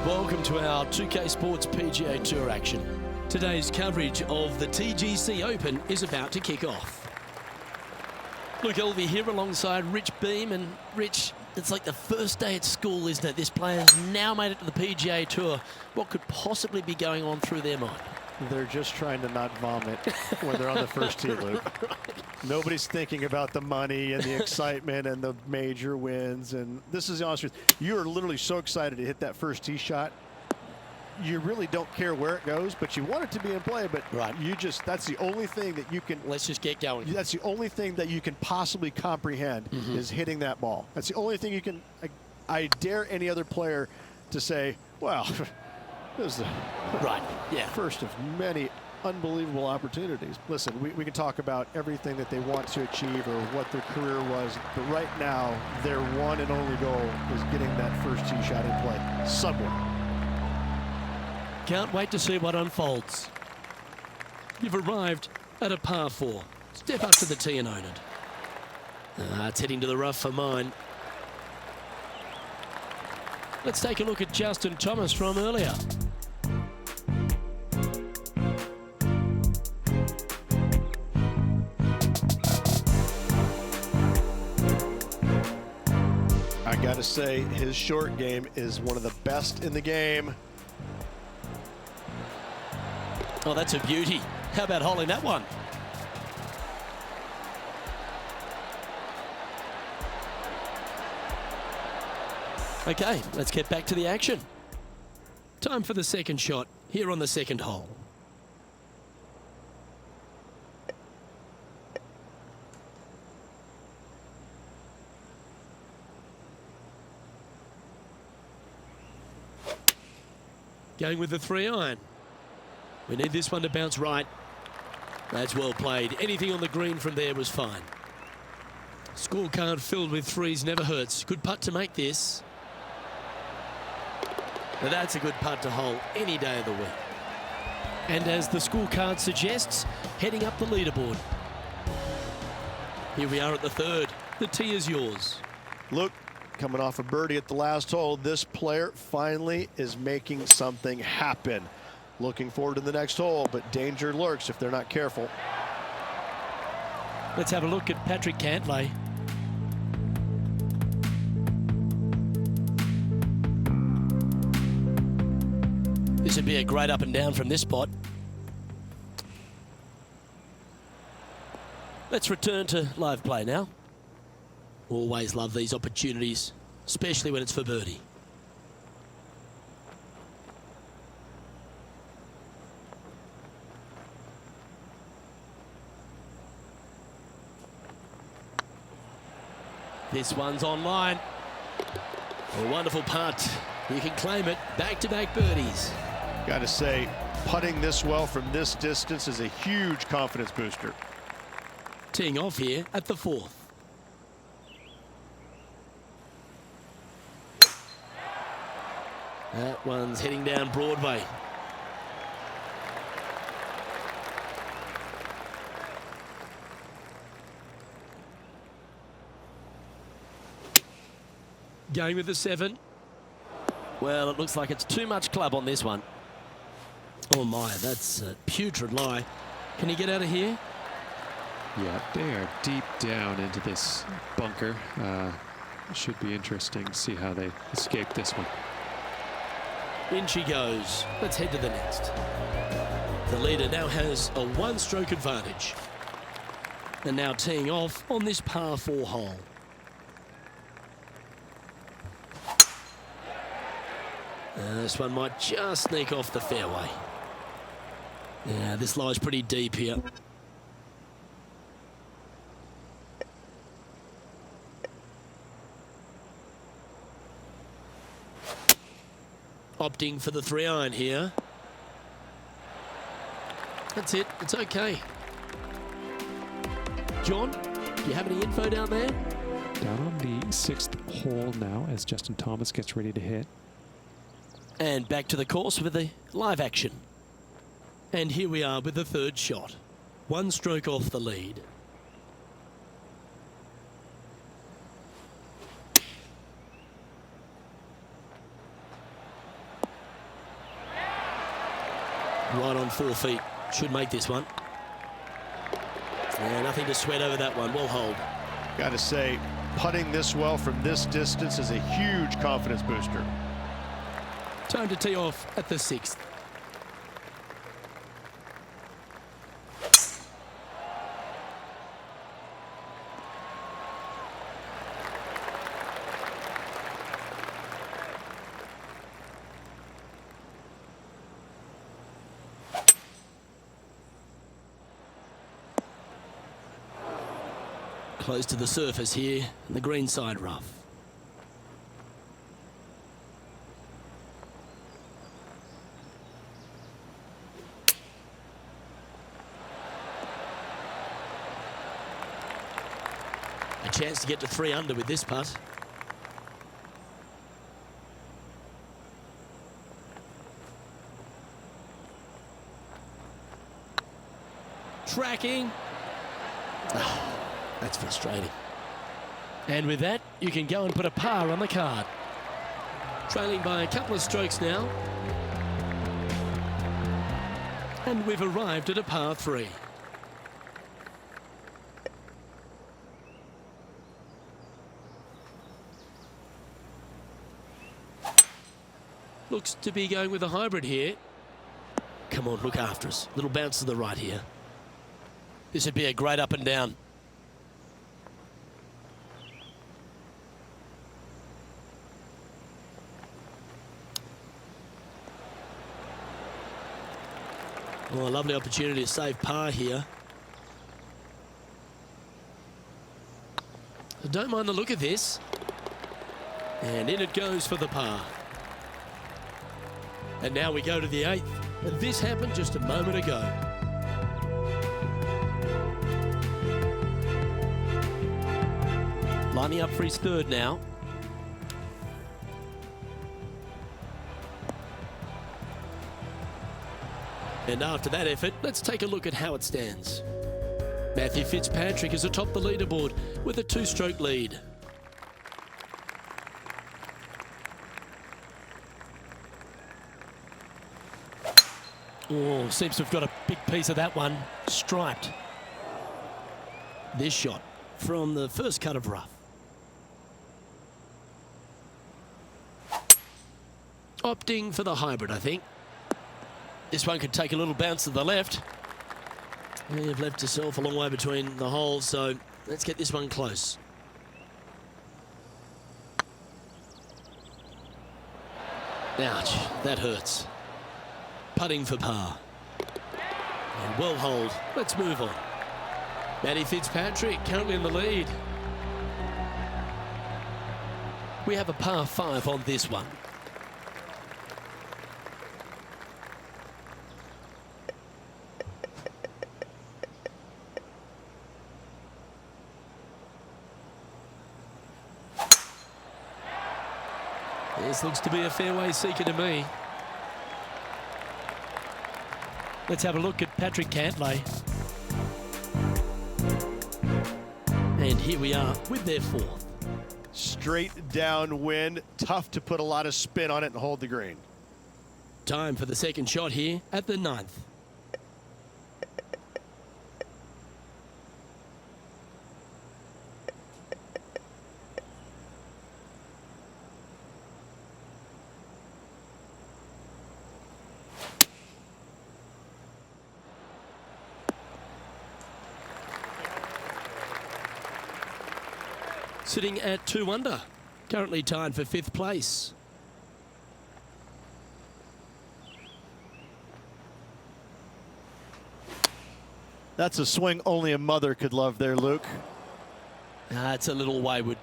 Welcome to our 2K Sports PGA Tour action. Today's coverage of the TGC Open is about to kick off. Luke Elvey here alongside Rich Beam, and Rich, it's like the first day at school, isn't it? This player's now made it to the PGA Tour. What could possibly be going on through their mind? They're just trying to not vomit when they're on the first tee, Luke. Nobody's thinking about the money and the excitement and the major wins. And this is the honest truth. You are literally so excited to hit that first tee shot. You really don't care where it goes, but you want it to be in play. But you just, that's the only thing that you can. Let's just get going. That's the only thing that you can possibly comprehend is hitting that ball. That's the only thing you can. I dare any other player to say, well, this is the first of many unbelievable opportunities. Listen, we can talk about everything that they want to achieve or what their career was, but right now their one and only goal is getting that first tee shot in play somewhere. Can't wait to see what unfolds. You've arrived at a par 4. Step up to the tee and own it. It's heading to the rough for mine. Let's take a look at Justin Thomas from earlier. I gotta say, his short game is one of the best in the game. Oh, that's a beauty. How about holding that one? Okay, let's get back to the action. Time for the second shot here on the second hole. Going with the 3-iron. We need this one to bounce right. That's well played. Anything on the green from there was fine. Scorecard filled with threes never hurts. Good putt to make this. Now that's a good putt to hole any day of the week. And as the scorecard suggests, heading up the leaderboard. Here we are at the third. The tee is yours. Look, coming off a birdie at the last hole, this player finally is making something happen. Looking forward to the next hole, but danger lurks if they're not careful. Let's have a look at Patrick Cantlay. This would be a great up and down from this spot. Let's return to live play now. Always love these opportunities, especially when it's for birdie. This one's online. A wonderful putt. You can claim it. Back-to-back birdies. Got to say, putting this well from this distance is a huge confidence booster. Teeing off here at the fourth. That one's heading down Broadway. Going with the 7. Well, it looks like it's too much club on this one. Oh my, that's a putrid lie. Can he get out of here? Yeah, they are deep down into this bunker. Should be interesting to see how they escape this one. In she goes. Let's head to the next. The leader now has a one-stroke advantage. And now teeing off on this par 4 hole. This one might just sneak off the fairway. Yeah, this lies pretty deep here. Opting for the 3-iron here. That's it. It's okay. John, do you have any info down there? Down on the 6th hole now as Justin Thomas gets ready to hit. And back to the course with the live action. And here we are with the third shot. One stroke off the lead. right on 4 feet. Should make this one. Yeah, nothing to sweat over that one. Well hold. Got to say, putting this well from this distance is a huge confidence booster. Time to tee off at the 6th. Close to the surface here, the green side rough. A chance to get to 3 under with this putt. Tracking. That's frustrating. And with that, you can go and put a par on the card. Trailing by a couple of strokes now. And we've arrived at a par 3. Looks to be going with a hybrid here. Come on, look after us. Little bounce to the right here. This would be a great up and down. Well, a lovely opportunity to save par here. I don't mind the look of this. And in it goes for the par. And now we go to the 8th. And this happened just a moment ago. Lining up for his 3rd now. And after that effort, let's take a look at how it stands. Matthew Fitzpatrick is atop the leaderboard with a 2-stroke lead. Oh, seems to have got a big piece of that one striped. This shot from the first cut of rough. Opting for the hybrid, I think. This one could take a little bounce to the left. You've left yourself a long way between the holes, so let's get this one close. Ouch, that hurts. Putting for par. And well hold. Let's move on. Matty Fitzpatrick currently in the lead. We have a par 5 on this one. This looks to be a fairway seeker to me. Let's have a look at Patrick Cantlay. And here we are with their 4th. Straight downwind, tough to put a lot of spin on it and hold the green. Time for the 2nd shot here at the 9th. Sitting at 2 under, currently tied for 5th place. That's a swing only a mother could love there, Luke. It's a little wayward.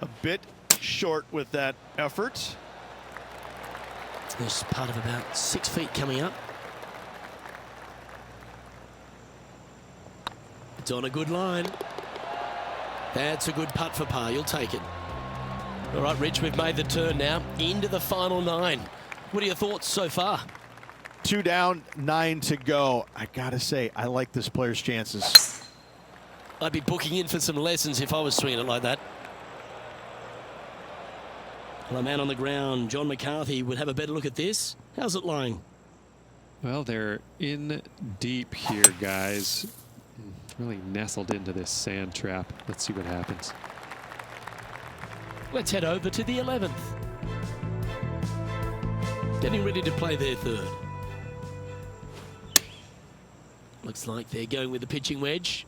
A bit short with that effort. There's part of about 6 feet coming up. It's on a good line. That's a good putt for par. You'll take it. All right, Rich, we've made the turn now into the final 9. What are your thoughts so far? 2 down, 9 to go. I gotta say, I like this player's chances. I'd be booking in for some lessons if I was swinging it like that. Well, a man on the ground, John McCarthy, would have a better look at this. How's it lying? Well, they're in deep here, guys. Really nestled into this sand trap. Let's see what happens. Let's head over to the 11th. Getting ready to play their third. Looks like they're going with the pitching wedge.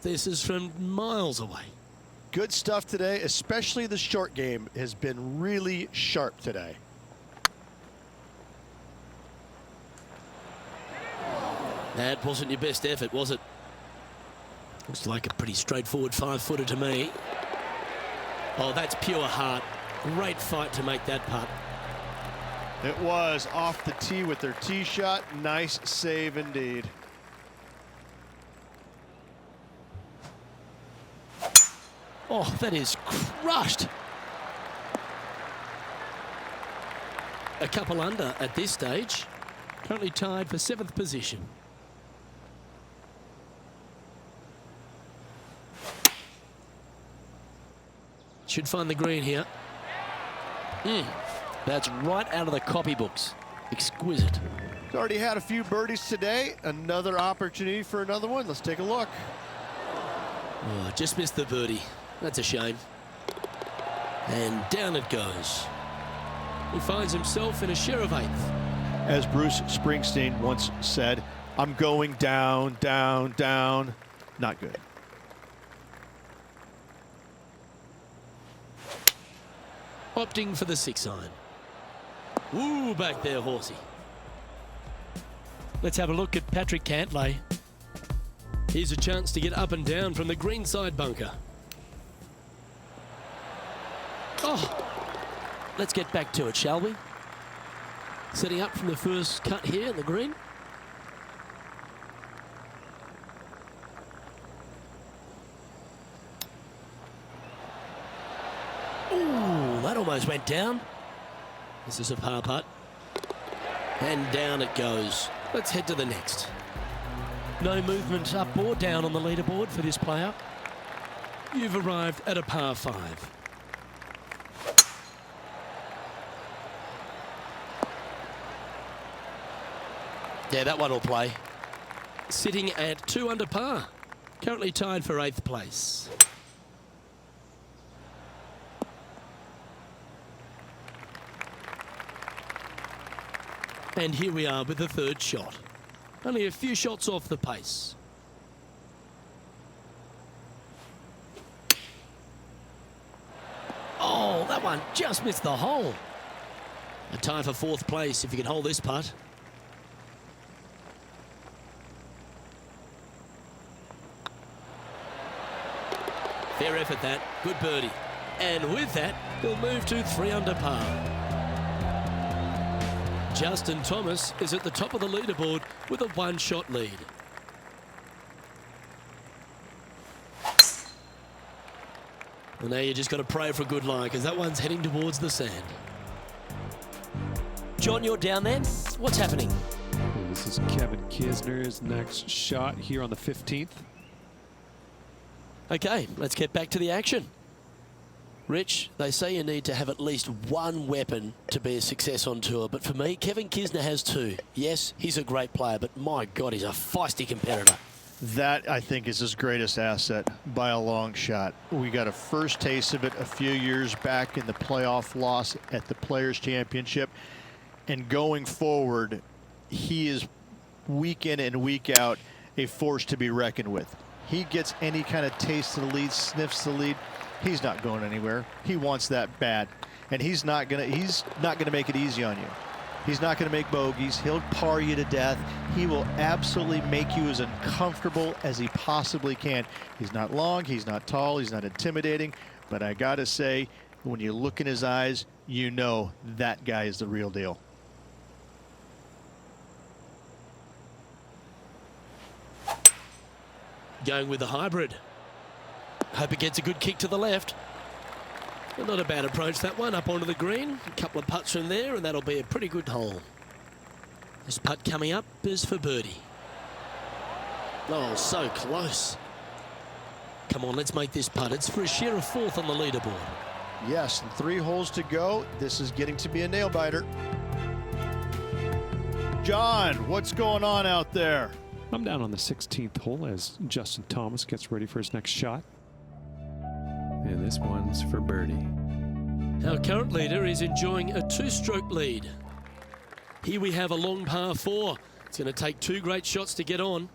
This is from miles away. Good stuff today, especially the short game has been really sharp today. That wasn't your best effort, was it? Looks like a pretty straightforward 5-footer to me. Oh, that's pure heart. Great fight to make that putt. It was off the tee with their tee shot. Nice save indeed. Oh, that is crushed. A couple under at this stage. Currently tied for 7th position. Should find the green here. That's right out of the copybooks. Exquisite. He's already had a few birdies today. Another opportunity for another one. Let's take a look. Oh, just missed the birdie. That's a shame. And down it goes. He finds himself in a share of 8th. As Bruce Springsteen once said, I'm going down, down, down. Not good. Opting for the 6-iron. Ooh, back there, horsey. Let's have a look at Patrick Cantlay. Here's a chance to get up and down from the greenside bunker. Oh, let's get back to it, shall we? Setting up from the first cut here in the green. Ooh, that almost went down. This is a par putt. And down it goes. Let's head to the next. No movement up or down on the leaderboard for this player. You've arrived at a par 5. Yeah, that one will play. Sitting at 2 under par. Currently tied for 8th place. And here we are with the 3rd shot. Only a few shots off the pace. Oh, that one just missed the hole. A tie for 4th place if you can hold this putt. Fair effort that. Good birdie. And with that, he'll move to 3 under par. Justin Thomas is at the top of the leaderboard with a 1-shot lead. Well, now you just got to pray for a good lie because that one's heading towards the sand. John, you're down there. What's happening? This is Kevin Kisner's next shot here on the 15th. Okay, let's get back to the action. Rich, they say you need to have at least one weapon to be a success on tour, but for me, Kevin Kisner has 2. Yes, he's a great player, but my God, he's a feisty competitor. That, I think, is his greatest asset by a long shot. We got a first taste of it a few years back in the playoff loss at the Players' Championship, and going forward, he is week in and week out a force to be reckoned with. He gets any kind of taste of the lead, sniffs the lead. He's not going anywhere. He wants that bad, and he's not gonna make it easy on you. He's not gonna make bogeys. He'll par you to death. He will absolutely make you as uncomfortable as he possibly can. He's not long. He's not tall. He's not intimidating. But I gotta say, when you look in his eyes, you know that guy is the real deal. Going with the hybrid. Hope it gets a good kick to the left. Well, not a bad approach, that one, up onto the green. A couple of putts from there, and that'll be a pretty good hole. This putt coming up is for birdie. Oh, so close. Come on, let's make this putt. It's for a share of 4th on the leaderboard. Yes, and 3 holes to go. This is getting to be a nail-biter. John, what's going on out there? I'm down on the 16th hole as Justin Thomas gets ready for his next shot. And this one's for birdie. Our current leader is enjoying a 2-stroke lead. Here we have a long par 4. It's going to take 2 great shots to get on.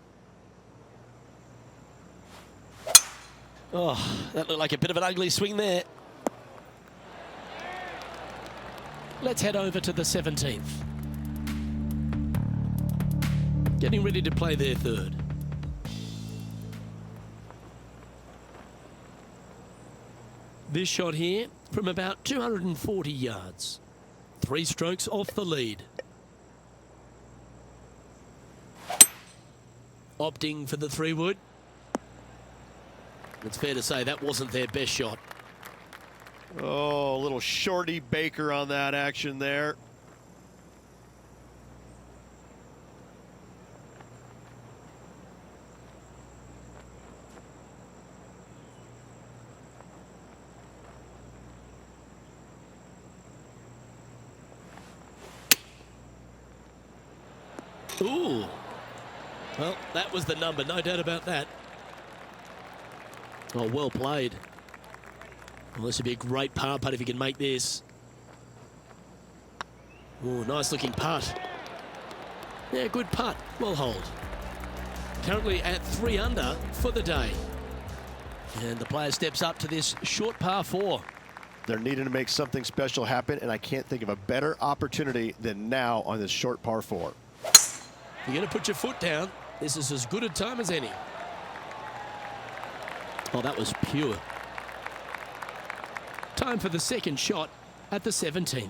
Oh, that looked like a bit of an ugly swing there. Let's head over to the 17th. Getting ready to play their 3rd. This shot here from about 240 yards. 3 strokes off the lead. Opting for the 3-wood. It's fair to say that wasn't their best shot. Oh, a little shorty Baker on that action there. Ooh. Well, that was the number, no doubt about that. Oh, well played. Well, this would be a great par putt if he can make this. Oh, nice looking putt. Yeah, good putt. Well hold. Currently at 3 under for the day. And the player steps up to this short par 4. They're needing to make something special happen, and I can't think of a better opportunity than now on this short par 4. You're going to put your foot down. This is as good a time as any. Oh, that was pure. Time for the 2nd shot at the 17th.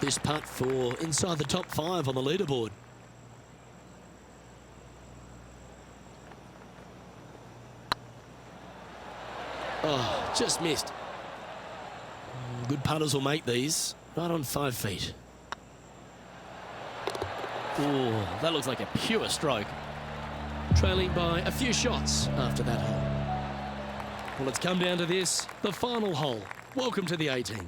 This putt for inside the top 5 on the leaderboard. Oh, just missed. Good putters will make these. Right on 5 feet. Oh, that looks like a pure stroke. Trailing by a few shots after that hole. Well, it's come down to this, the final hole. Welcome to the 18th.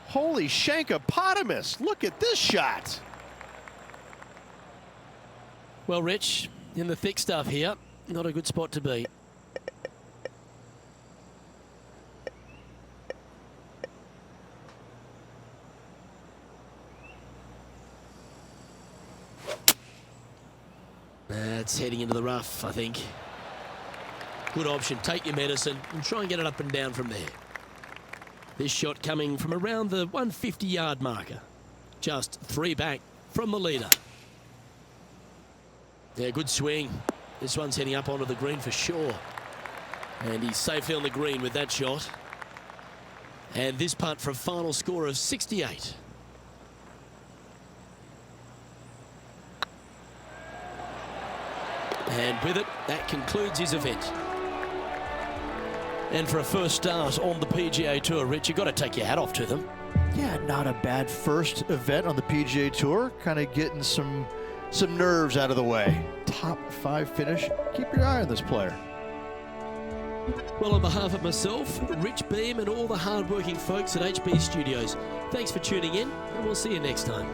Holy shankopotamus! Look at this shot. Well, Rich, in the thick stuff here. Not a good spot to be. That's heading into the rough, I think. Good option. Take your medicine and try and get it up and down from there. This shot coming from around the 150-yard marker. Just 3 back from the leader. Yeah, good swing. This one's heading up onto the green for sure. And he's safely on the green with that shot. And this putt for a final score of 68. And with it, that concludes his event. And for a first start on the PGA Tour, Rich, you've got to take your hat off to them. Yeah, not a bad first event on the PGA Tour. Kind of getting some nerves out of the way. Top 5 finish. Keep your eye on this player. Well, on behalf of myself, Rich Beam, and all the hard-working folks at HB Studios, thanks for tuning in, and we'll see you next time.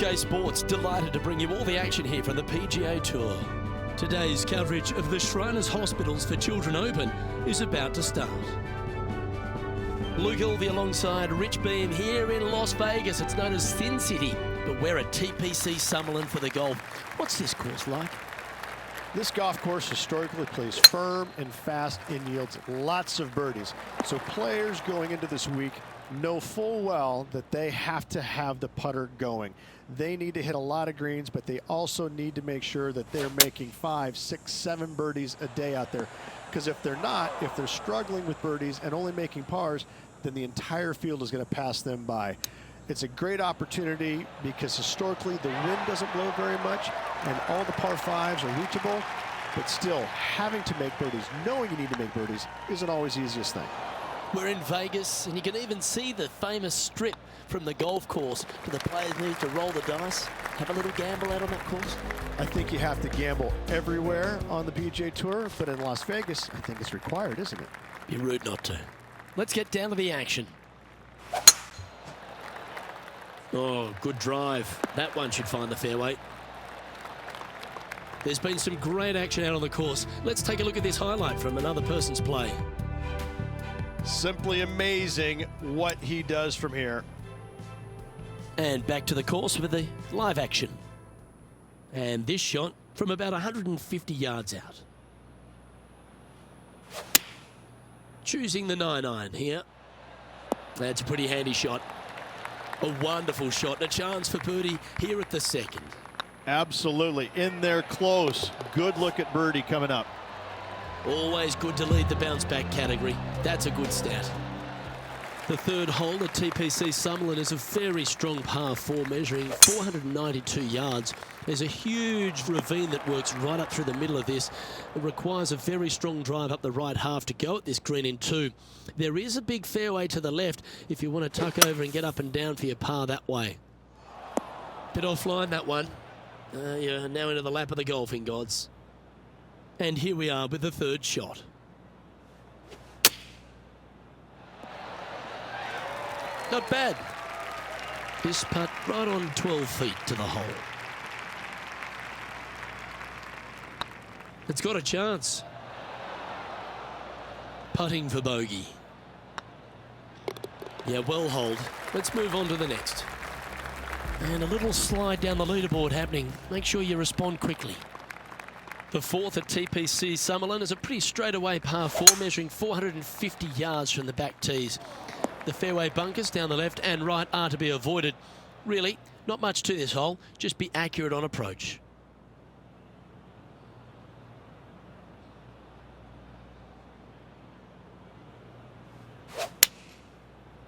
2K Sports, delighted to bring you all the action here from the PGA Tour. Today's coverage of the Shriners Hospitals for Children Open is about to start. Luke Ilvey alongside Rich Beam here in Las Vegas. It's known as Sin City, but we're at TPC Summerlin for the golf. What's this course like? This golf course historically plays firm and fast and yields lots of birdies. So players going into this week know full well that they have to have the putter going. They need to hit a lot of greens, but they also need to make sure that they're making 5, 6, 7 birdies a day out there. Because if they're not, if they're struggling with birdies and only making pars, then the entire field is going to pass them by. It's a great opportunity because historically the wind doesn't blow very much and all the par 5s are reachable, but still having to make birdies, knowing you need to make birdies, isn't always the easiest thing. We're in Vegas, and you can even see the famous strip from the golf course. Do the players need to roll the dice, have a little gamble out on that course? I think you have to gamble everywhere on the PGA Tour, but in Las Vegas, I think it's required, isn't it? Be rude not to. Let's get down to the action. Oh, good drive. That one should find the fairway. There's been some great action out on the course. Let's take a look at this highlight from another person's play. Simply amazing what he does from here. And back to the course with the live action. And this shot from about 150 yards out. Choosing the 9-iron here. That's a pretty handy shot. A wonderful shot, and a chance for birdie here at the second. Absolutely, in there close. Good look at birdie coming up. Always good to lead the bounce back category. That's a good stat. The third hole at TPC Summerlin is a very strong par 4 measuring 492 yards. There's a huge ravine that works right up through the middle of this. It requires a very strong drive up the right half to go at this green in 2. There is a big fairway to the left if you want to tuck over and get up and down for your par that way. Bit offline that one. You're now into the lap of the golfing gods. And here we are with the third shot. Not bad. This putt right on 12 feet to the hole. It's got a chance. Putting for bogey. Yeah, well holed. Let's move on to the next. And a little slide down the leaderboard happening. Make sure you respond quickly. The fourth at TPC Summerlin is a pretty straightaway par 4 measuring 450 yards from the back tees. The fairway bunkers down the left and right are to be avoided. Really, not much to this hole. Just be accurate on approach.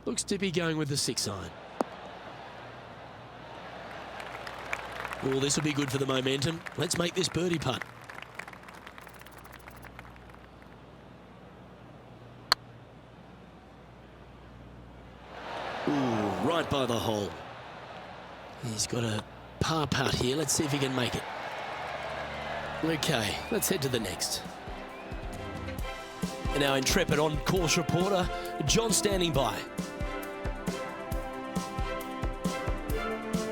Looks to be going with the 6-iron. Oh, this will be good for the momentum. Let's make this birdie putt. Ooh, right by the hole. He's got a par putt here. Let's see if he can make it. Okay, let's head to the next. And our intrepid on-course reporter, John, standing by.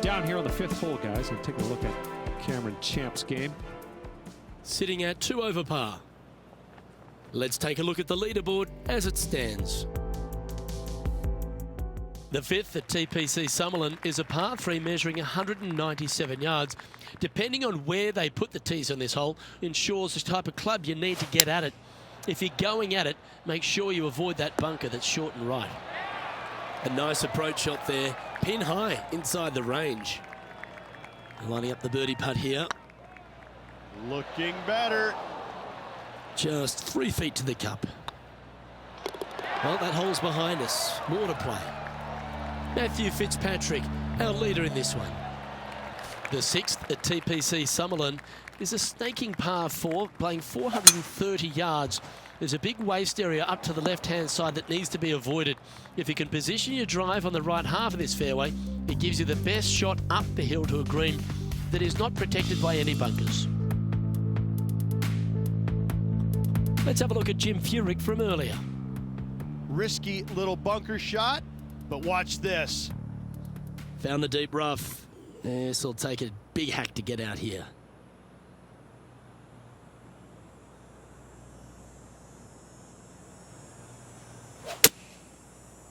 Down here on the 5th hole, guys, and take a look at Cameron Champ's game. Sitting at 2 over par. Let's take a look at the leaderboard as it stands. The 5th at TPC Summerlin is a par 3 measuring 197 yards. Depending on where they put the tees on this hole ensures the type of club you need to get at it. If you're going at it, make sure you avoid that bunker that's short and right. A nice approach shot there, pin high inside the range. Lining up the birdie putt here. Looking better. Just 3 feet to the cup. Well, that hole's behind us. More to play. Matthew Fitzpatrick, our leader in this one. The 6th at TPC Summerlin is a snaking par 4, playing 430 yards. There's a big waste area up to the left-hand side that needs to be avoided. If you can position your drive on the right half of this fairway, it gives you the best shot up the hill to a green that is not protected by any bunkers. Let's have a look at Jim Furyk from earlier. Risky little bunker shot, but watch this. Found the deep rough. This will take a big hack to get out here.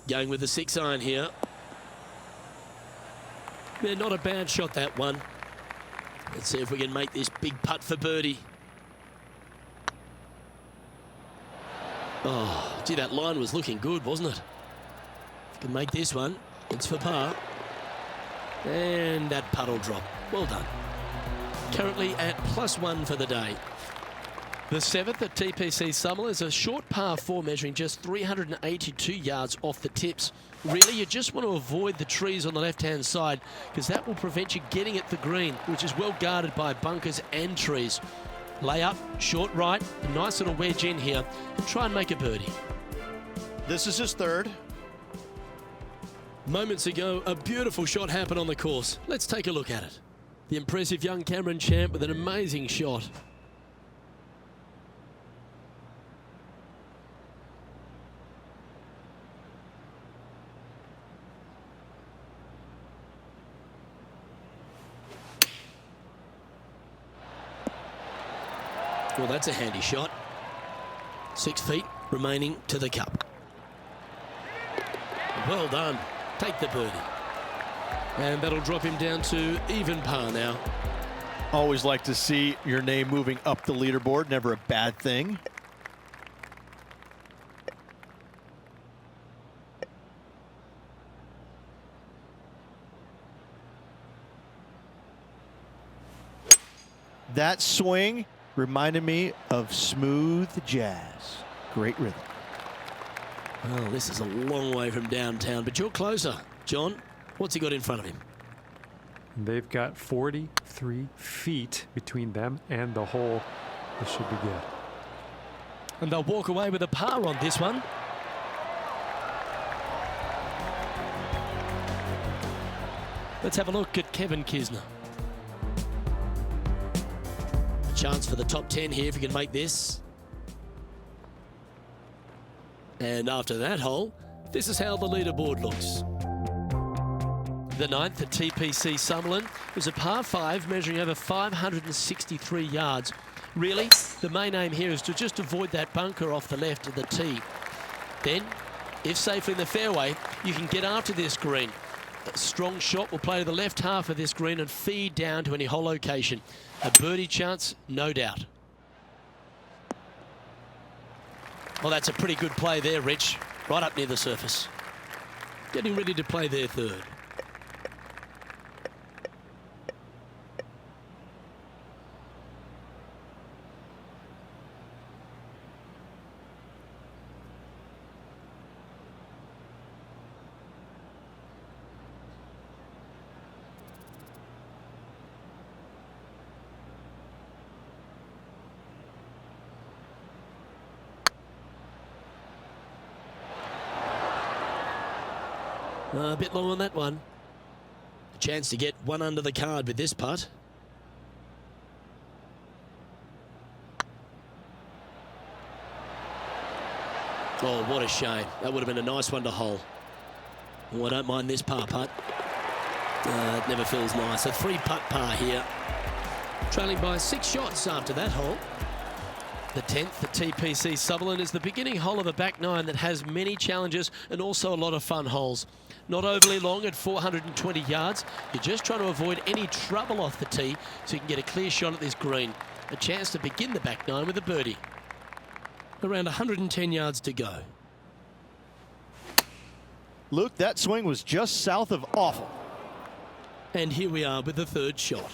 Going with the 6-iron here. Yeah, not a bad shot, that one. Let's see if we can make this big putt for birdie. Oh, gee, that line was looking good, wasn't it? Can make this one. It's for par. And that putt will drop. Well done. Currently at +1 for the day. The 7th at TPC Summerlin is a short par 4 measuring just 382 yards off the tips. Really, you just want to avoid the trees on the left-hand side because that will prevent you getting at the green, which is well guarded by bunkers and trees. Lay up, short right, a nice little wedge in here, and try and make a birdie. This is his 3rd. Moments ago, a beautiful shot happened on the course. Let's take a look at it. The impressive young Cameron Champ with an amazing shot. Well, that's a handy shot. 6 feet remaining to the cup. Well done. Take the birdie. And that'll drop him down to even par now. Always like to see your name moving up the leaderboard. Never a bad thing. That swing reminded me of smooth jazz. Great rhythm. Well, this is a long way from downtown, but you're closer. John, what's he got in front of him? They've got 43 feet between them and the hole. This should be good. And they'll walk away with a par on this one. Let's have a look at Kevin Kisner. A chance for the top 10 here if you can make this. And after that hole, this is how the leaderboard looks. The 9th at TPC Summerlin was a par 5 measuring over 563 yards. Really, the main aim here is to just avoid that bunker off the left of the tee. Then, if safely in the fairway, you can get after this green. A strong shot will play to the left half of this green and feed down to any hole location. A birdie chance, no doubt. Well, that's a pretty good play there, Rich. Right up near the surface. Getting ready to play their 3rd. A bit long on that one. A chance to get one under the card with this putt. Oh, what a shame. That would have been a nice one to hole. Oh, I don't mind this par putt. It never feels nice. A 3-putt par here. Trailing by 6 shots after that hole. The 10th, the TPC Summerlin, is the beginning hole of a back 9 that has many challenges and also a lot of fun holes. Not overly long at 420 yards. You're just trying to avoid any trouble off the tee so you can get a clear shot at this green. A chance to begin the back 9 with a birdie. Around 110 yards to go. Luke, that swing was just south of awful. And here we are with the 3rd shot.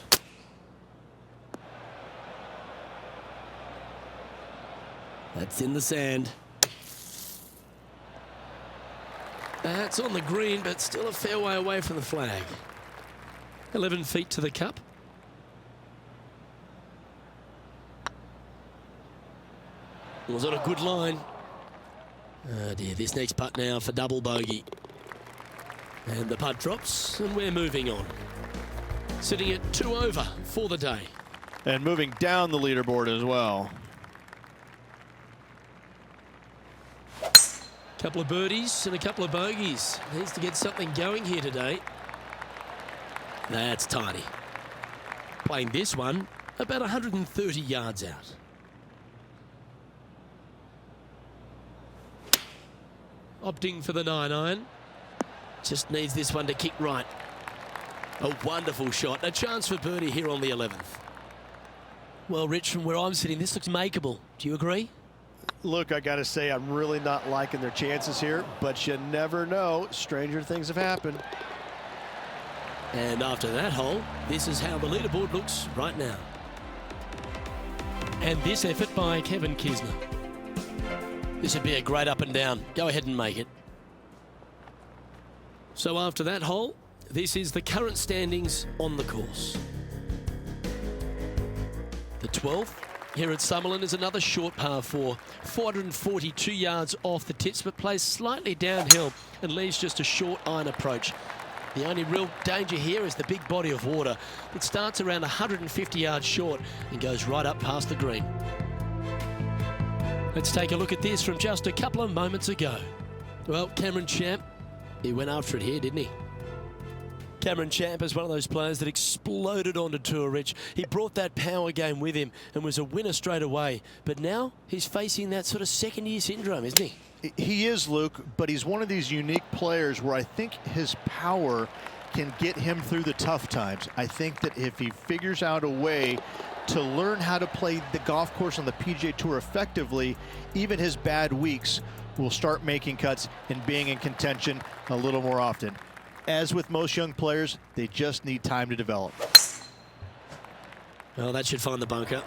That's in the sand. That's on the green, but still a fair way away from the flag. 11 feet to the cup. Was on a good line. Oh dear, this next putt now for double bogey. And the putt drops, and we're moving on. Sitting at 2 over for the day. And moving down the leaderboard as well. Couple of birdies and a couple of bogeys. Needs to get something going here today. That's tiny. Playing this one about 130 yards out. Opting for the 9-iron. Just needs this one to kick right. A wonderful shot. A chance for birdie here on the 11th. Well, Rich, from where I'm sitting, this looks makeable. Do you agree? Look, I got to say, I'm really not liking their chances here, but you never know. Stranger things have happened. And after that hole, this is how the leaderboard looks right now. And this effort by Kevin Kisner. This would be a great up and down. Go ahead and make it. So after that hole, this is the current standings on the course. The 12th here at Summerlin is another short par 4, 442 yards off the tips, but plays slightly downhill and leaves just a short iron approach. The only real danger here is the big body of water. It starts around 150 yards short and goes right up past the green. Let's take a look at this from just a couple of moments ago. Well, Cameron Champ, he went after it here, didn't he? Cameron Champ is one of those players that exploded onto tour, Rich. He brought that power game with him and was a winner straight away. But now he's facing that sort of second-year syndrome, isn't he? He is, Luke, but he's one of these unique players where I think his power can get him through the tough times. I think that if he figures out a way to learn how to play the golf course on the PGA Tour effectively, even his bad weeks will start making cuts and being in contention a little more often. As with most young players, they just need time to develop. Well, that should find the bunker.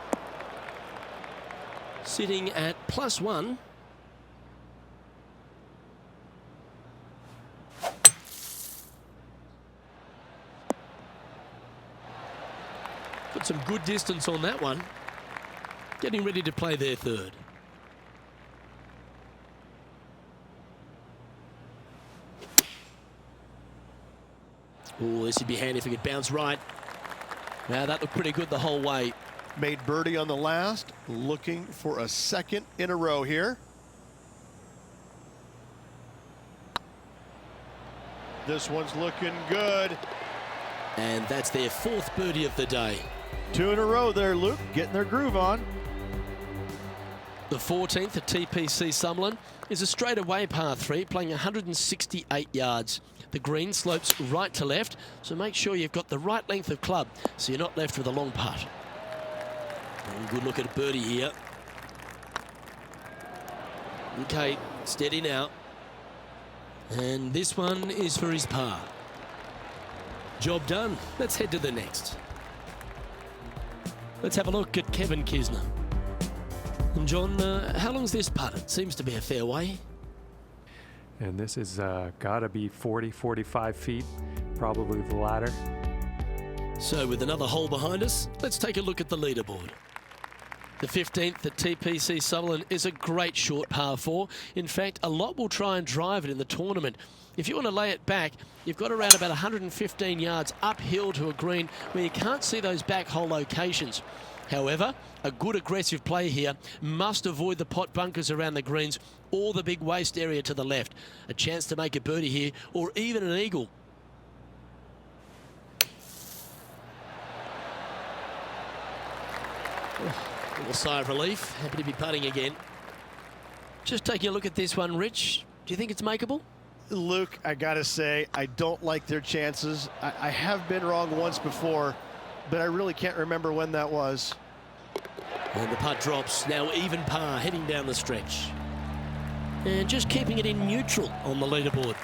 Sitting at +1. Put some good distance on that one. Getting ready to play their third. Oh, this would be handy if it could bounce right. Now that looked pretty good the whole way. Made birdie on the last, looking for a second in a row here. This one's looking good. And that's their 4th birdie of the day. 2 in a row there, Luke, getting their groove on. The 14th at TPC Summerlin is a straightaway par 3, playing 168 yards. The green slopes right to left, so make sure you've got the right length of club so you're not left with a long putt. And good look at a birdie here. Okay, steady now. And this one is for his par. Job done. Let's head to the next. Let's have a look at Kevin Kisner. And John, how long's this putt? It seems to be a fair way. And this is gotta be 40, 45 feet, probably the latter. So with another hole behind us, let's take a look at the leaderboard. The 15th at TPC Summerlin is a great short par 4. In fact, a lot will try and drive it in the tournament. If you want to lay it back, you've got around about 115 yards uphill to a green where you can't see those back hole locations. However, a good aggressive play here must avoid the pot bunkers around the greens or the big waste area to the left. A chance to make a birdie here or even an eagle. A little sigh of relief. Happy to be putting again. Just taking a look at this one, Rich. Do you think it's makeable? Luke, I gotta say, I don't like their chances. I have been wrong once before, but I really can't remember when that was. And the putt drops, now even par, heading down the stretch. And just keeping it in neutral on the leaderboard.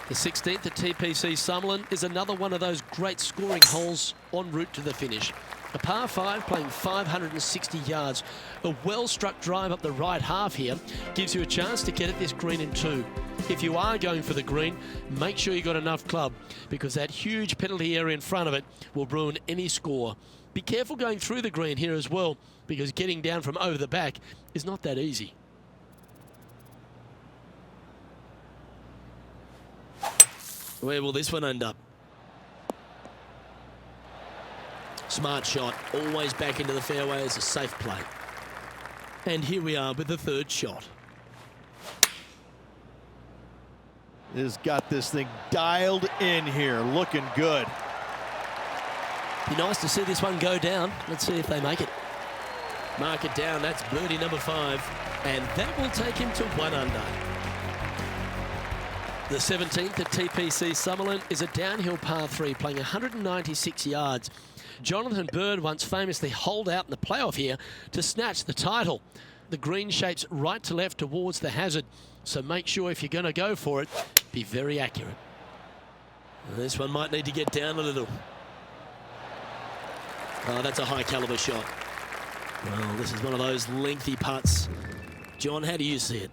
The 16th at TPC Summerlin is another one of those great scoring holes en route to the finish. A par 5 playing 560 yards. A well-struck drive up the right half here gives you a chance to get at this green in 2. If you are going for the green, make sure you got enough club because that huge penalty area in front of it will ruin any score. Be careful going through the green here as well because getting down from over the back is not that easy. Where will this one end up? Smart shot, always back into the fairway as a safe play. And here we are with the 3rd shot. Has got this thing dialed in here, looking good. Be nice to see this one go down. Let's see if they make it. Mark it down. That's birdie number 5. And that will take him to 1 under. The 17th at TPC Summerlin is a downhill par 3 playing 196 yards. Jonathan Bird once famously holed out in the playoff here to snatch the title. The green shapes right to left towards the hazard, so make sure if you're going to go for it, be very accurate. This one might need to get down a little. Oh, that's a high caliber shot. Well, this is one of those lengthy putts. John, how do you see it?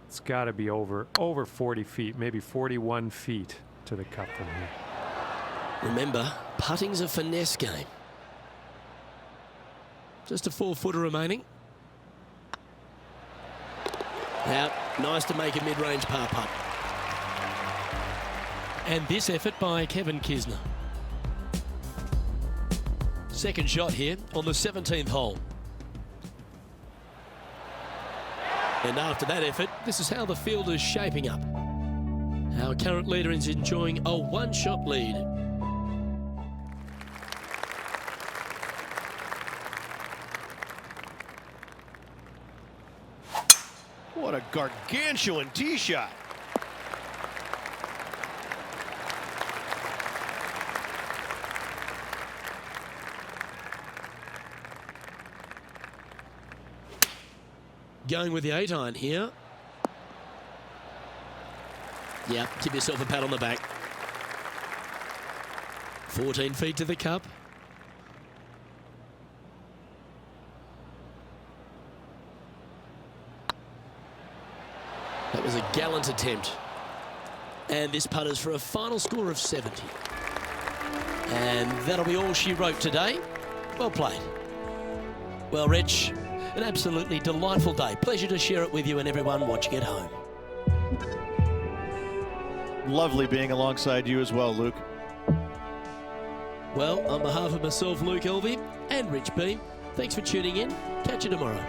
It's got to be over 40 feet, maybe 41 feet to the cup from here. Remember, putting's a finesse game. Just a 4-footer remaining. Out. Nice to make a mid-range par putt. And this effort by Kevin Kisner. Second shot here on the 17th hole. And after that effort, this is how the field is shaping up. Our current leader is enjoying a 1-shot lead. What a gargantuan tee shot. Going with the 8-iron here. Yeah, give yourself a pat on the back. 14 feet to the cup. That was a gallant attempt. And this putters for a final score of 70. And that'll be all she wrote today. Well played. Well, Rich, an absolutely delightful day. Pleasure to share it with you and everyone watching at home. Lovely being alongside you as well, Luke. Well, on behalf of myself, Luke Elvey, and Rich Beam, thanks for tuning in. Catch you tomorrow.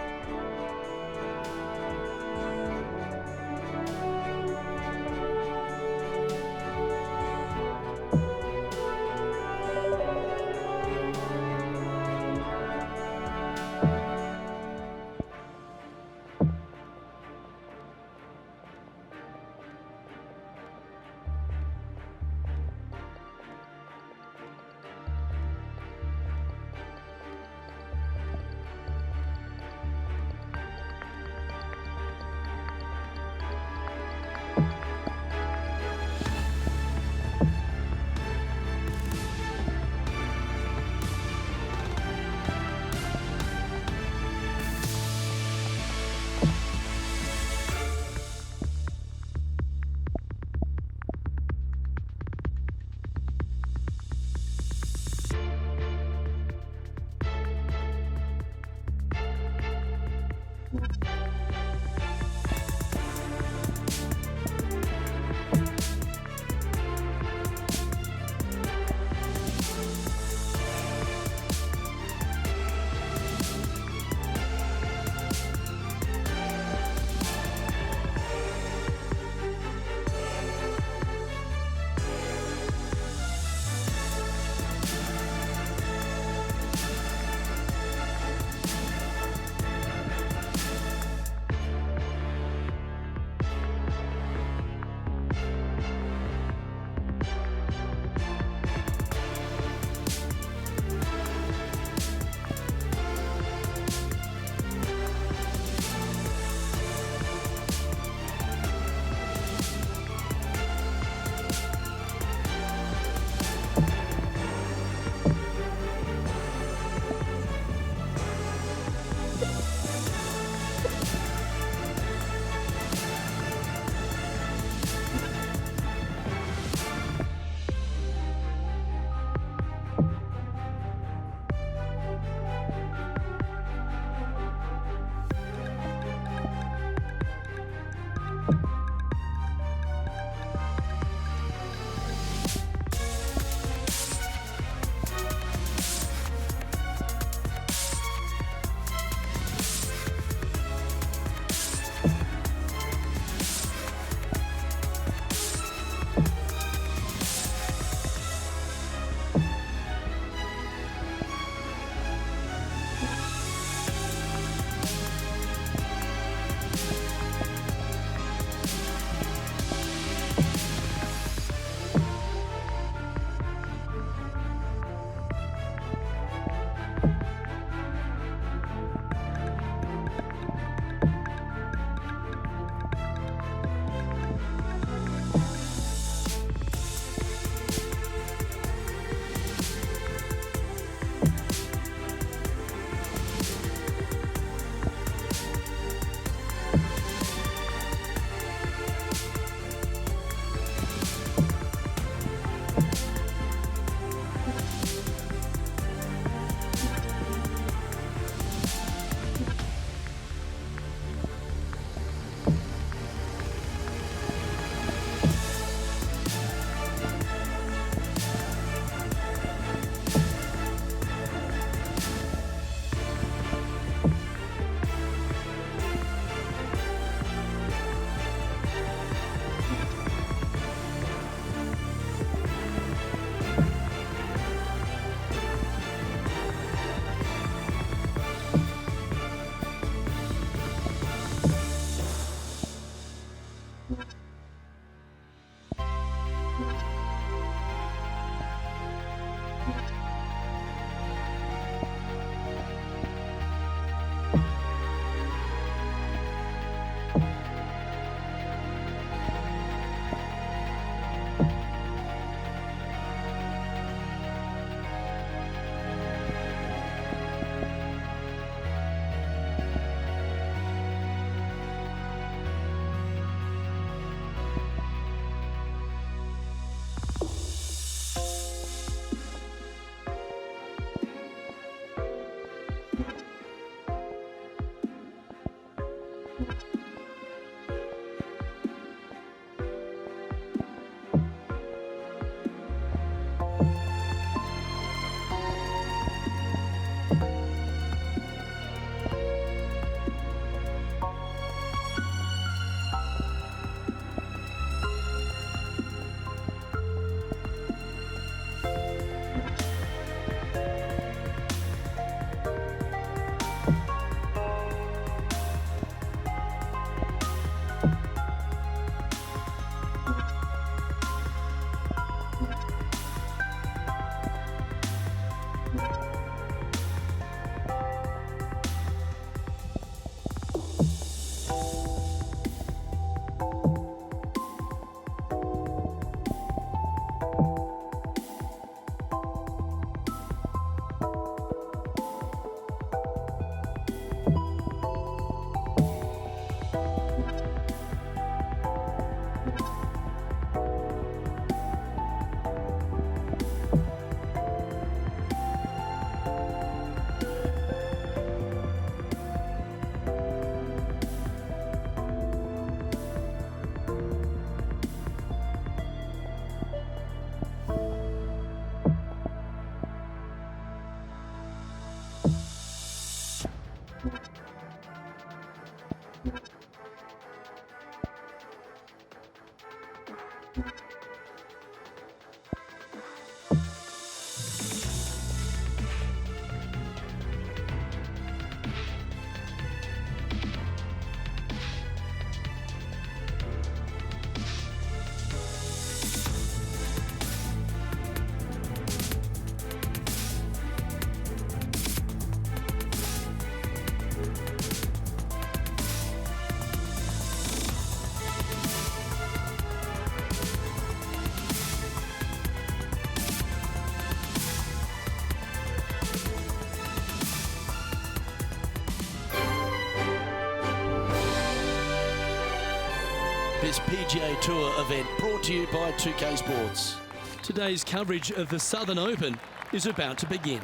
This PGA Tour event brought to you by 2K Sports. Today's coverage of the Southern Open is about to begin.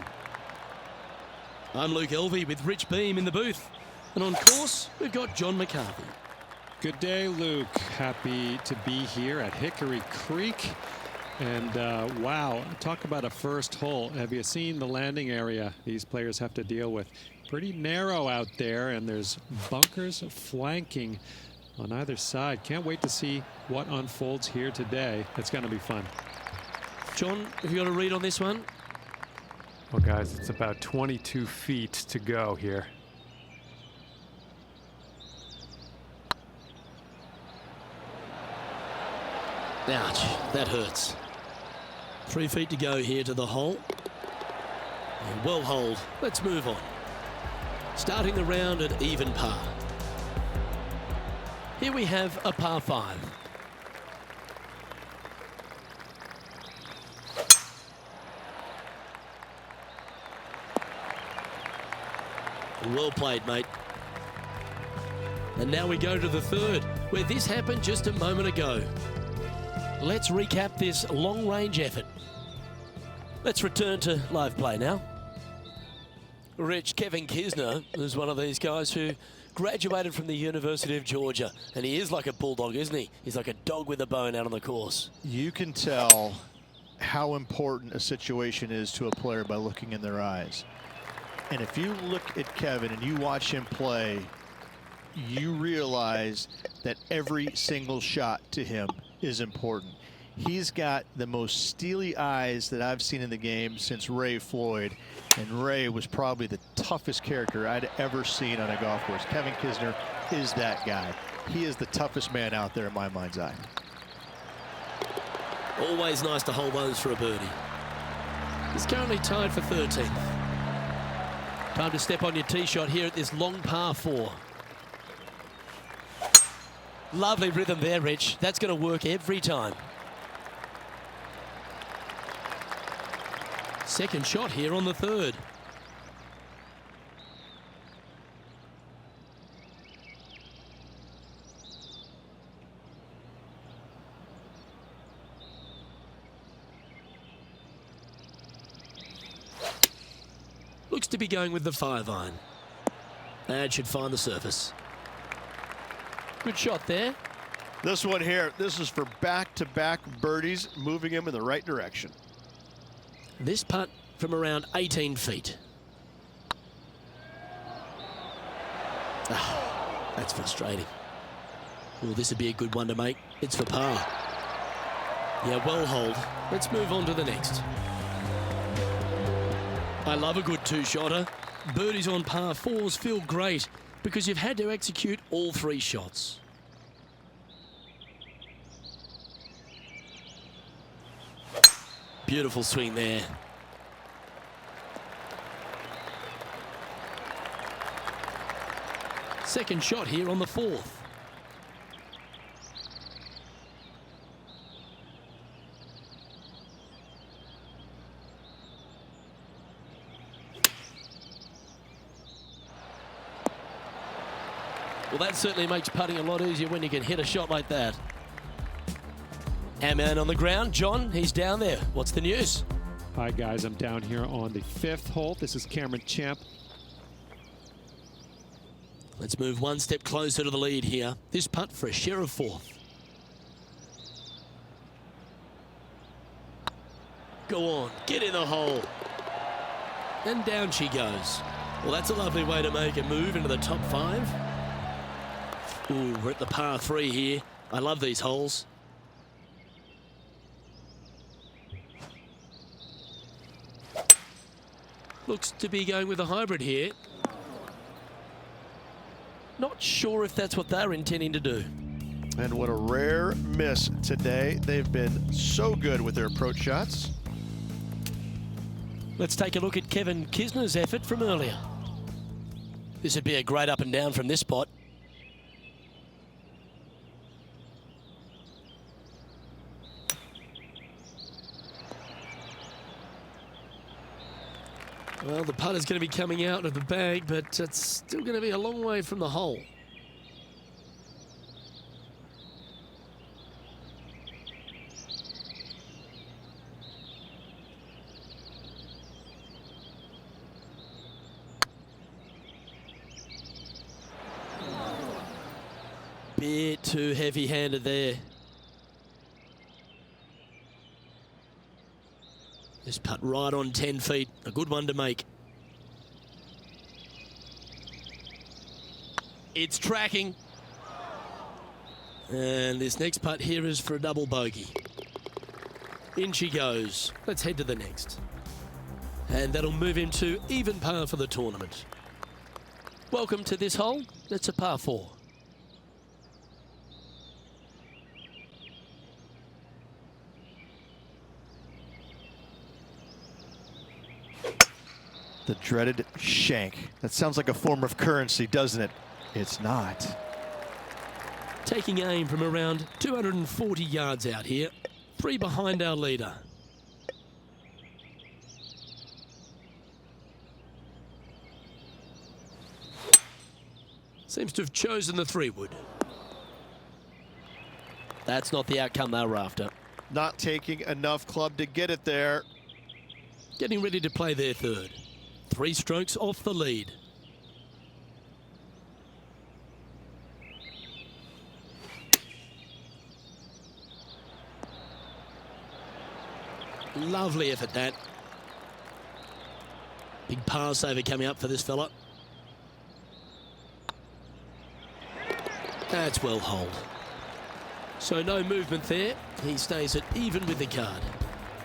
I'm Luke Elvey with Rich Beam in the booth. And on course, we've got John McCarthy. Good day, Luke. Happy to be here at Hickory Creek. And wow, talk about a first hole. Have you seen the landing area these players have to deal with? Pretty narrow out there, and there's bunkers flanking on either side. Can't wait to see what unfolds here today. It's going to be fun. John, have you got a read on this one? Well, guys, it's about 22 feet to go here. Ouch, that hurts. 3 feet to go here to the hole. And well holed. Let's move on. Starting the round at even par. Here we have a par 5. Well played, mate. And now we go to the third, where this happened just a moment ago. Let's recap this long-range effort. Let's return to live play now. Rich, Kevin Kisner is one of these guys who graduated from the University of Georgia, and he is like a bulldog, isn't he? He's like a dog with a bone out on the course. You can tell how important a situation is to a player by looking in their eyes. And if you look at Kevin and you watch him play, you realize that every single shot to him is important. He's got the most steely eyes that I've seen in the game since Ray Floyd, and Ray was probably the toughest character I'd ever seen on a golf course. Kevin Kisner is that guy. He is the toughest man out there in my mind's eye. Always nice to hold those for a birdie. He's currently tied for 13th. Time to step on your tee shot here at this long par 4. Lovely rhythm there, Rich. That's going to work every time. Second shot here on the third. Looks to be going with the 5-iron. That should find the surface. Good shot there. This one here, this is for back-to-back birdies, moving him in the right direction. This putt from around 18 feet. Oh, that's frustrating. Well, this would be a good one to make. It's for par. Yeah, well hold. Let's move on to the next. I love a good two-shotter. Birdies on par fours feel great because you've had to execute all three shots. Beautiful swing there. Second shot here on the fourth. Well, that certainly makes putting a lot easier when you can hit a shot like that. Our man on the ground, John, he's down there. What's the news? Hi, guys. I'm down here on the 5th hole. This is Cameron Champ. Let's move one step closer to the lead here. This putt for a share of fourth. Go on, get in the hole. And down she goes. Well, that's a lovely way to make a move into the top 5. Ooh, we're at the par 3 here. I love these holes. Looks to be going with a hybrid here. Not sure if that's what they're intending to do. And what a rare miss today. They've been so good with their approach shots. Let's take a look at Kevin Kisner's effort from earlier. This would be a great up and down from this spot. Well, the putt is going to be coming out of the bag, but it's still going to be a long way from the hole. Bit too heavy-handed there. This putt right on 10 feet. A good one to make. It's tracking. And this next putt here is for a double bogey. In she goes. Let's head to the next. And that'll move him to even par for the tournament. Welcome to this hole. That's a par 4. The dreaded shank. That sounds like a form of currency, doesn't it? It's not. Taking aim from around 240 yards out here. 3 behind our leader. Seems to have chosen the 3-wood. That's not the outcome they were after. Not taking enough club to get it there. Getting ready to play their 3rd. 3 strokes off the lead. Lovely effort, that. Big par saver coming up for this fella. That's well holed. So no movement there. He stays at even with the card.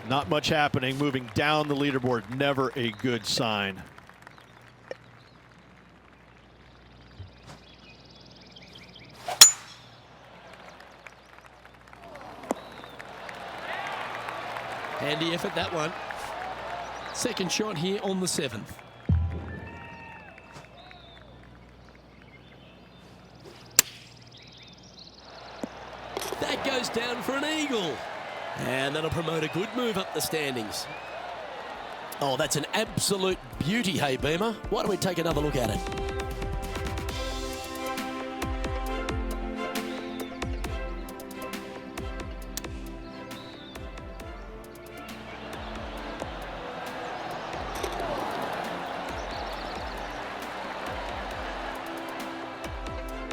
Not much happening. Moving down the leaderboard, never a good sign. Handy effort, that one. Second shot here on the 7th. That goes down for an eagle. And that'll promote a good move up the standings. Oh, that's an absolute beauty, hey, Beamer. Why don't we take another look at it?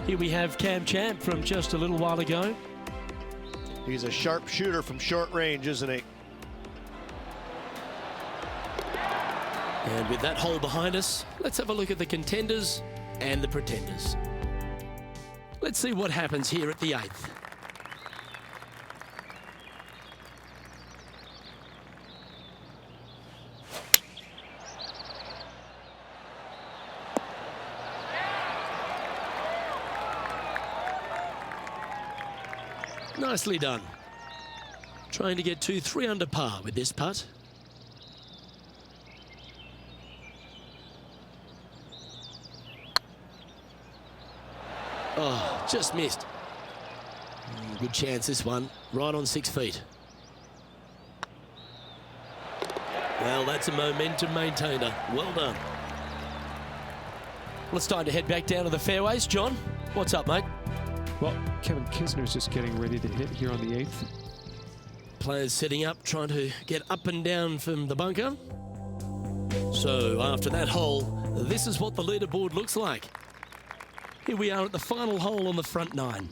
Here we have Cam Champ from just a little while ago. He's a sharp shooter from short range, isn't he? And with that hole behind us, let's have a look at the contenders and the pretenders. Let's see what happens here at the 8th. Nicely done. Trying to get to 3 under par with this putt. Oh, just missed. Good chance this one, right on 6 feet. Well, that's a momentum maintainer. Well done. Well, it's time to head back down to the fairways. John, what's up, mate? Well, Kevin Kisner's just getting ready to hit here on the 8th. Players setting up, trying to get up and down from the bunker. So after that hole, this is what the leaderboard looks like. Here we are at the final hole on the front 9.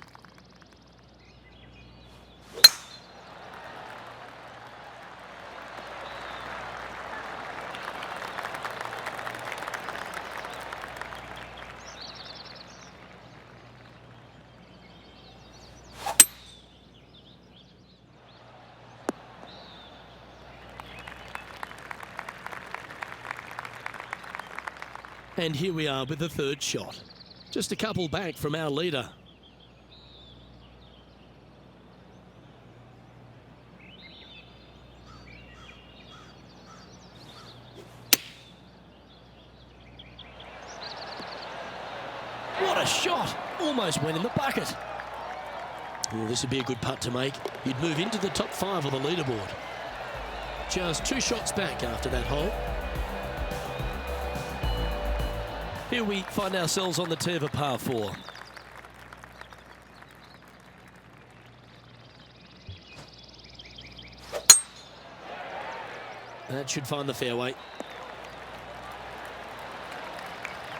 And here we are with the 3rd shot. Just a couple back from our leader. What a shot! Almost went in the bucket. Well, this would be a good putt to make. You'd move into the top 5 of the leaderboard. Just 2 shots back after that hole. Here we find ourselves on the tee of a par 4. That should find the fairway.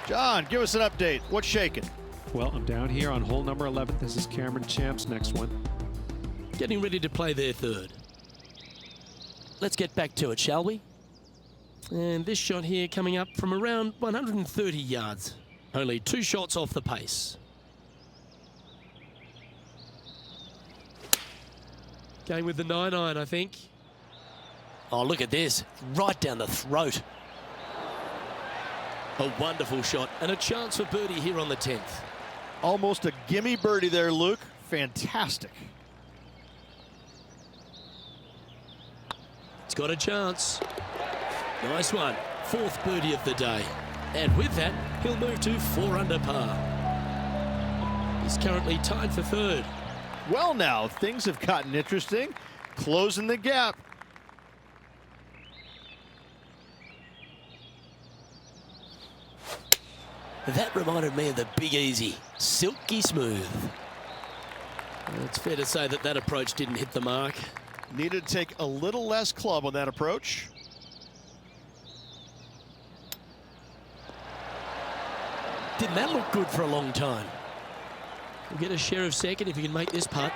John, give us an update. What's shaking? Well, I'm down here on hole number 11. This is Cameron Champ's next one. Getting ready to play their 3rd. Let's get back to it, shall we? And this shot here coming up from around 130 yards. Only 2 shots off the pace. Going with the 9-iron, I think. Oh, look at this. Right down the throat. A wonderful shot and a chance for birdie here on the 10th. Almost a gimme birdie there, Luke. Fantastic. It's got a chance. Nice one. 4th birdie of the day. And with that, he'll move to 4 under par. He's currently tied for 3rd. Well, now, things have gotten interesting. Closing the gap. That reminded me of the Big Easy. Silky smooth. It's fair to say that that approach didn't hit the mark. Needed to take a little less club on that approach. Didn't that look good for a long time? We'll get a share of 2nd if you can make this putt.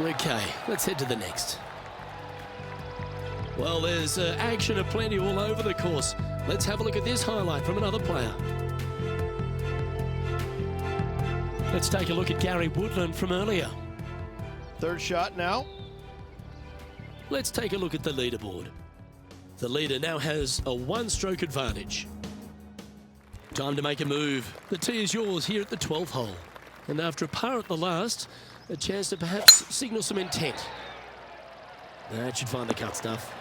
Okay, let's head to the next. Well, there's action aplenty all over the course. Let's have a look at this highlight from another player. Let's take a look at Gary Woodland from earlier. 3rd shot now. Let's take a look at the leaderboard. The leader now has a 1-stroke advantage. Time to make a move. The tee is yours here at the 12th hole. And after a par at the last, a chance to perhaps signal some intent. That should find the cut stuff.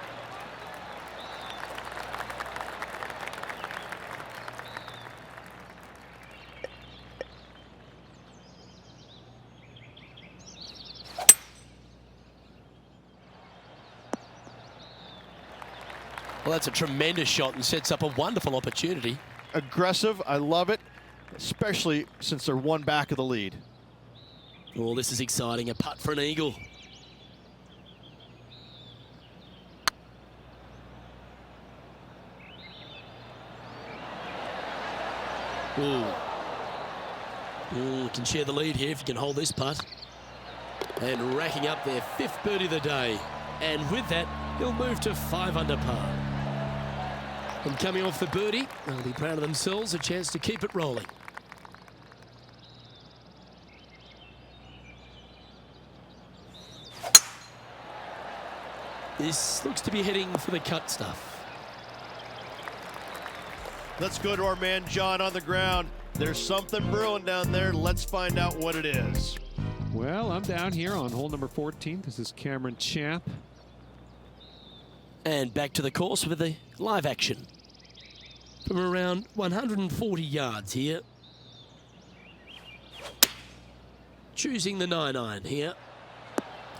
Well, that's a tremendous shot and sets up a wonderful opportunity. Aggressive, I love it, especially since they're 1 back of the lead. Oh, this is exciting. A putt for an eagle. Ooh. Can share the lead here if you can hold this putt. And racking up their 5th birdie of the day. And with that, he'll move to 5 under par. And coming off the birdie, they'll be proud of themselves, a chance to keep it rolling. This looks to be heading for the cut stuff. Let's go to our man John on the ground. There's something brewing down there. Let's find out what it is. Well, I'm down here on hole number 14. This is Cameron Champ. And back to the course with the live action. From around 140 yards here. Choosing the 9-iron here.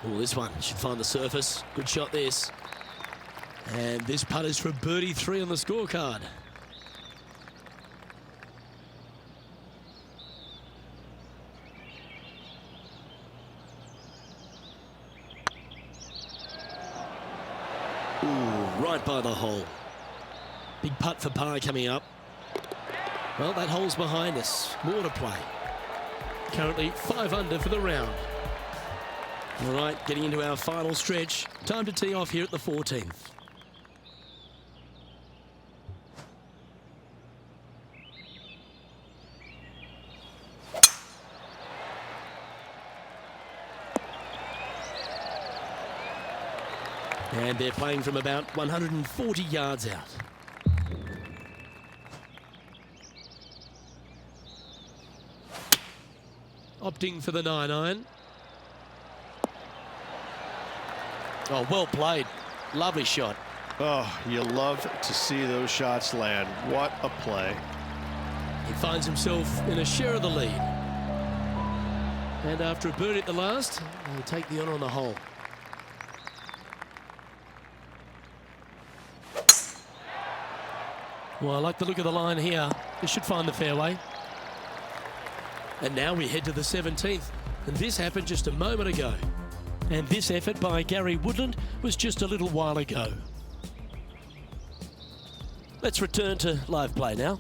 Oh, this one should find the surface. Good shot, this. And this putt is for birdie 3 on the scorecard. Ooh, right by the hole. Big putt for par coming up. Well, that hole's behind us. More to play. Currently 5 under for the round. All right, getting into our final stretch. Time to tee off here at the 14th. And they're playing from about 140 yards out. Opting for the 9-iron. Oh, well played. Lovely shot. Oh, you love to see those shots land. What a play. He finds himself in a share of the lead. And after a birdie at the last, he'll take the honour on the hole. Well, I like the look of the line here. This should find the fairway. And now we head to the 17th. And this happened just a moment ago. And this effort by Gary Woodland was just a little while ago. Let's return to live play now.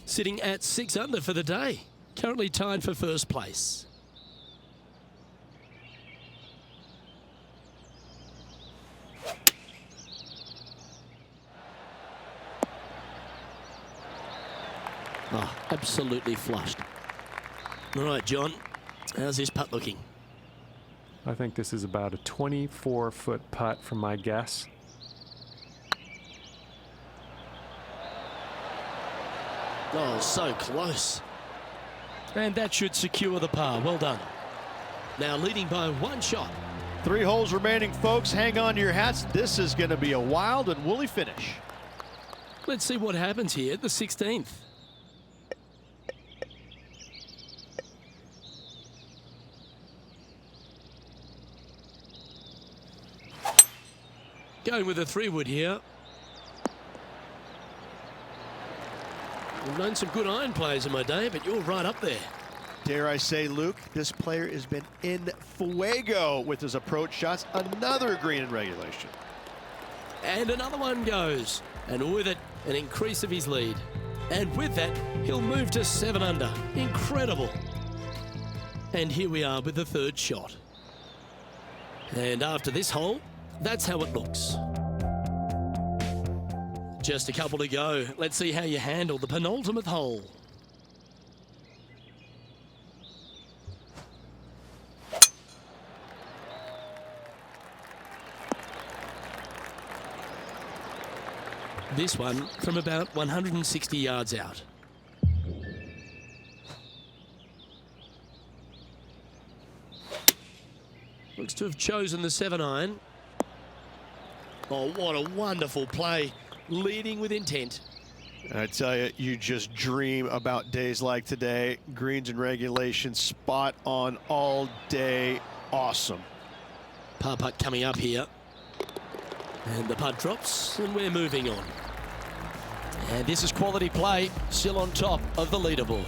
Sitting at 6 under for the day. Currently tied for first place. Oh, absolutely flushed. All right, John, how's this putt looking? I think this is about a 24-foot putt from my guess. Oh, so close. And that should secure the par. Well done. Now leading by 1 shot. 3 holes remaining, folks. Hang on to your hats. This is going to be a wild and woolly finish. Let's see what happens here at the 16th. Going with a 3-wood here. I've known some good iron players in my day, but you're right up there. Dare I say, Luke, this player has been in fuego with his approach shots. Another green in regulation. And another one goes. And with it, an increase of his lead. And with that, he'll move to 7 under. Incredible. And here we are with the 3rd shot. And after this hole, that's how it looks. Just a couple to go. Let's see how you handle the penultimate hole. This one from about 160 yards out. Looks to have chosen the 7-iron. Oh, what a wonderful play. Leading with intent. I tell you, you just dream about days like today. Greens and regulation, spot on all day. Awesome. Par putt coming up here. And the putt drops, and we're moving on. And this is quality play, still on top of the leaderboard.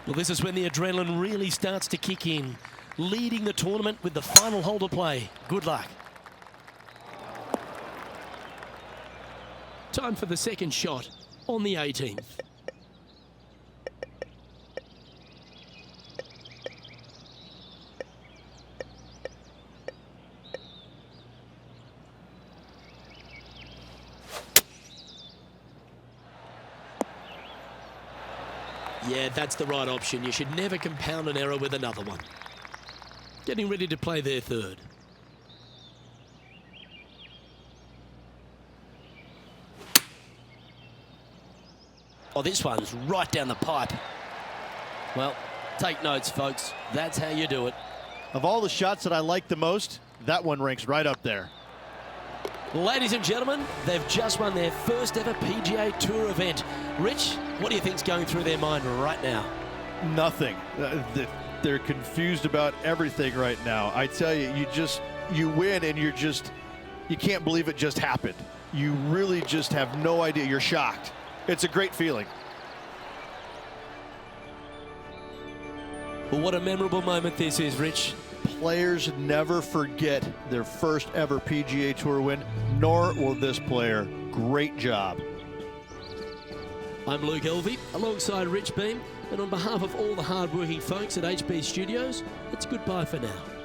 Well, this is when the adrenaline really starts to kick in. Leading the tournament with the final hole to play. Good luck. Time for the 2nd shot on the 18th. Yeah, that's the right option. You should never compound an error with another one. Getting ready to play their third. Oh, this one's right down the pipe. Well, take notes, folks. That's how you do it. Of all the shots that I like the most, that one ranks right up there. Ladies and gentlemen, they've just won their first ever PGA Tour event. Rich, what do you think's going through their mind right now? Nothing. They're confused about everything right now. I tell you, you win and you can't believe it just happened. You really just have no idea. You're shocked. It's a great feeling. Well, what a memorable moment this is, Rich. Players never forget their first ever PGA Tour win, nor will this player. Great job. I'm Luke Elvey, alongside Rich Beam, and on behalf of all the hard-working folks at HB Studios, it's goodbye for now.